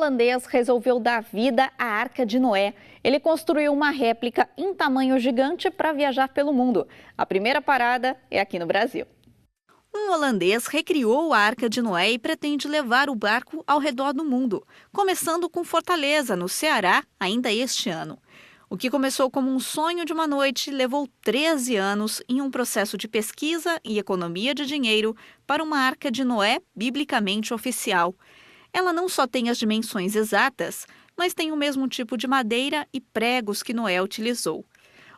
holandês resolveu dar vida à Arca de Noé. Ele construiu uma réplica em tamanho gigante para viajar pelo mundo. A primeira parada é aqui no Brasil. Um holandês recriou a Arca de Noé e pretende levar o barco ao redor do mundo, começando com Fortaleza, no Ceará, ainda este ano. O que começou como um sonho de uma noite levou 13 anos em um processo de pesquisa e economia de dinheiro para uma Arca de Noé biblicamente oficial. Ela não só tem as dimensões exatas, mas tem o mesmo tipo de madeira e pregos que Noé utilizou.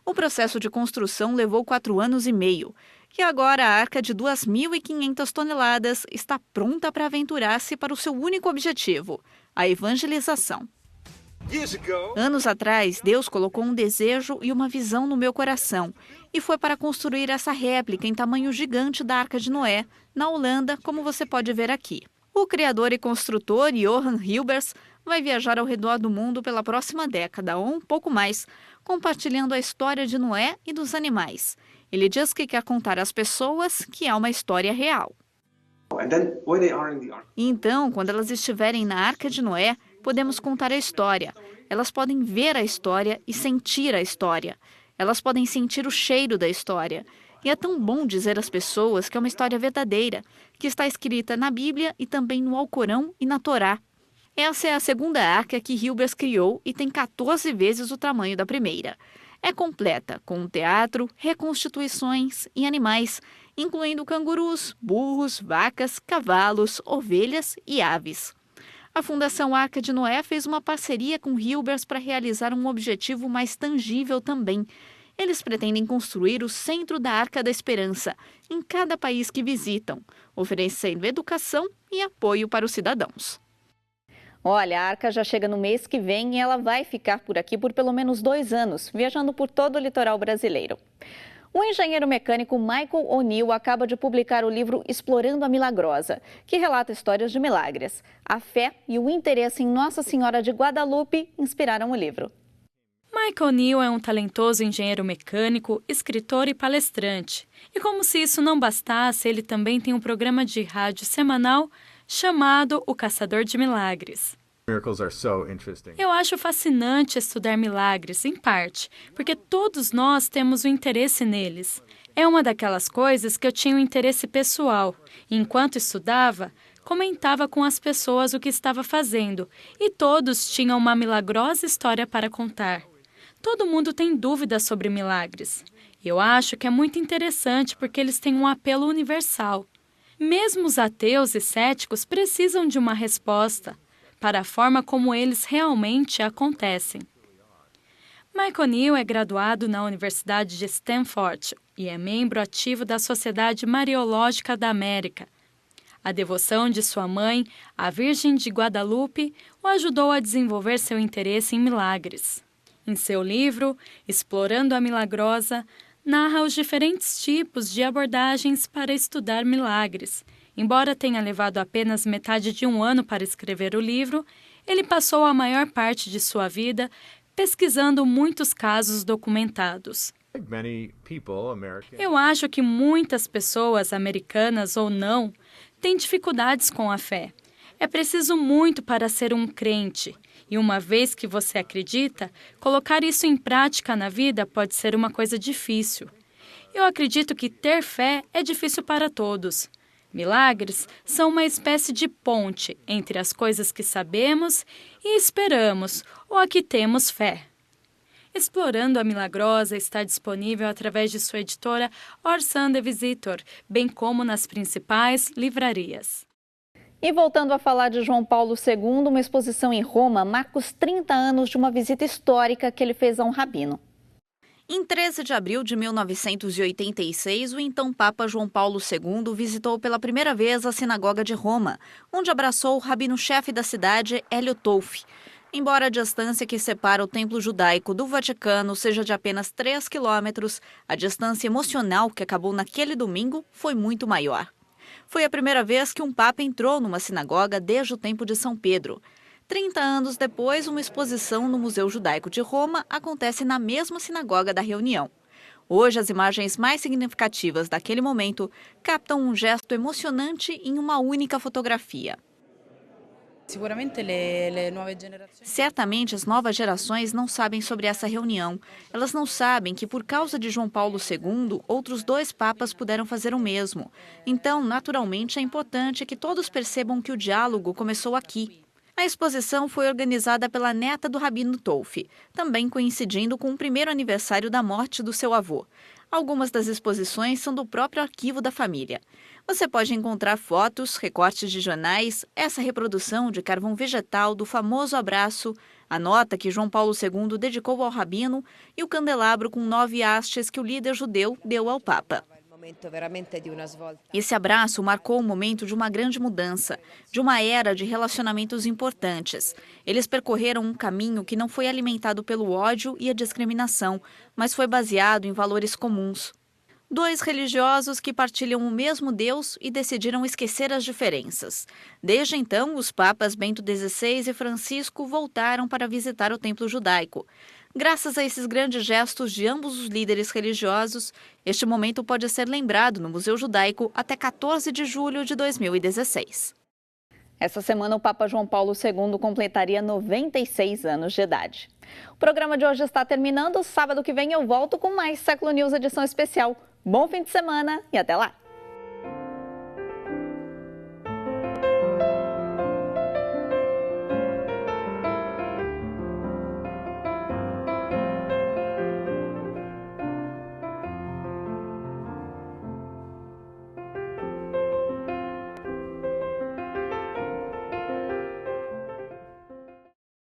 O processo de construção levou 4 anos e meio, e agora a arca de 2.500 toneladas está pronta para aventurar-se para o seu único objetivo, a evangelização. Anos atrás, Deus colocou um desejo e uma visão no meu coração, e foi para construir essa réplica em tamanho gigante da Arca de Noé, na Holanda, como você pode ver aqui. O criador e construtor Johan Hilbers vai viajar ao redor do mundo pela próxima década ou um pouco mais, compartilhando a história de Noé e dos animais. Ele diz que quer contar às pessoas que há uma história real. Então, quando elas estiverem na Arca de Noé, podemos contar a história. Elas podem ver a história e sentir a história. Elas podem sentir o cheiro da história. E é tão bom dizer às pessoas que é uma história verdadeira, que está escrita na Bíblia e também no Alcorão e na Torá. Essa é a segunda arca que Hilbers criou e tem 14 vezes o tamanho da primeira. É completa, com um teatro, reconstituições e animais, incluindo cangurus, burros, vacas, cavalos, ovelhas e aves. A Fundação Arca de Noé fez uma parceria com Hilbers para realizar um objetivo mais tangível também. Eles pretendem construir o centro da Arca da Esperança em cada país que visitam, oferecendo educação e apoio para os cidadãos. Olha, a Arca já chega no mês que vem e ela vai ficar por aqui por pelo menos 2 anos, viajando por todo o litoral brasileiro. O engenheiro mecânico Michael O'Neill acaba de publicar o livro Explorando a Milagrosa, que relata histórias de milagres. A fé e o interesse em Nossa Senhora de Guadalupe inspiraram o livro. Michael O'Neill é um talentoso engenheiro mecânico, escritor e palestrante. E como se isso não bastasse, ele também tem um programa de rádio semanal chamado O Caçador de Milagres. Eu acho fascinante estudar milagres, em parte, porque todos nós temos um interesse neles. É uma daquelas coisas que eu tinha um interesse pessoal. E enquanto estudava, comentava com as pessoas o que estava fazendo, e todos tinham uma milagrosa história para contar. Todo mundo tem dúvidas sobre milagres. Eu acho que é muito interessante porque eles têm um apelo universal. Mesmo os ateus e céticos precisam de uma resposta para a forma como eles realmente acontecem. Michael O'Neill é graduado na Universidade de Stanford e é membro ativo da Sociedade Mariológica da América. A devoção de sua mãe, a Virgem de Guadalupe, o ajudou a desenvolver seu interesse em milagres. Em seu livro, Explorando a Milagrosa, narra os diferentes tipos de abordagens para estudar milagres. Embora tenha levado apenas metade de 1 ano para escrever o livro, ele passou a maior parte de sua vida pesquisando muitos casos documentados. Eu acho que muitas pessoas, americanas ou não, têm dificuldades com a fé. É preciso muito para ser um crente. E uma vez que você acredita, colocar isso em prática na vida pode ser uma coisa difícil. Eu acredito que ter fé é difícil para todos. Milagres são uma espécie de ponte entre as coisas que sabemos e esperamos, ou a que temos fé. Explorando a Milagrosa está disponível através de sua editora Orsan de Visitor, bem como nas principais livrarias. E voltando a falar de João Paulo II, uma exposição em Roma marca os 30 anos de uma visita histórica que ele fez a um rabino. Em 13 de abril de 1986, o então Papa João Paulo II visitou pela primeira vez a Sinagoga de Roma, onde abraçou o rabino-chefe da cidade, Hélio Tolfi. Embora a distância que separa o templo judaico do Vaticano seja de apenas 3 quilômetros, a distância emocional que acabou naquele domingo foi muito maior. Foi a primeira vez que um papa entrou numa sinagoga desde o tempo de São Pedro. 30 anos depois, uma exposição no Museu Judaico de Roma acontece na mesma sinagoga da reunião. Hoje, as imagens mais significativas daquele momento captam um gesto emocionante em uma única fotografia. Certamente as novas gerações não sabem sobre essa reunião. Elas não sabem que, por causa de João Paulo II, outros 2 papas puderam fazer o mesmo. Então, naturalmente, é importante que todos percebam que o diálogo começou aqui. A exposição foi organizada pela neta do Rabino Tolfi, também coincidindo com o primeiro aniversário da morte do seu avô. Algumas das exposições são do próprio arquivo da família. Você pode encontrar fotos, recortes de jornais, essa reprodução de carvão vegetal do famoso abraço, a nota que João Paulo II dedicou ao rabino e o candelabro com 9 hastes que o líder judeu deu ao Papa. Esse abraço marcou o momento de uma grande mudança, de uma era de relacionamentos importantes. Eles percorreram um caminho que não foi alimentado pelo ódio e a discriminação, mas foi baseado em valores comuns. 2 religiosos que partilham o mesmo Deus e decidiram esquecer as diferenças. Desde então, os papas Bento XVI e Francisco voltaram para visitar o templo judaico. Graças a esses grandes gestos de ambos os líderes religiosos, este momento pode ser lembrado no Museu Judaico até 14 de julho de 2016. Essa semana, o Papa João Paulo II completaria 96 anos de idade. O programa de hoje está terminando. Sábado que vem eu volto com mais Século News edição especial. Bom fim de semana e até lá!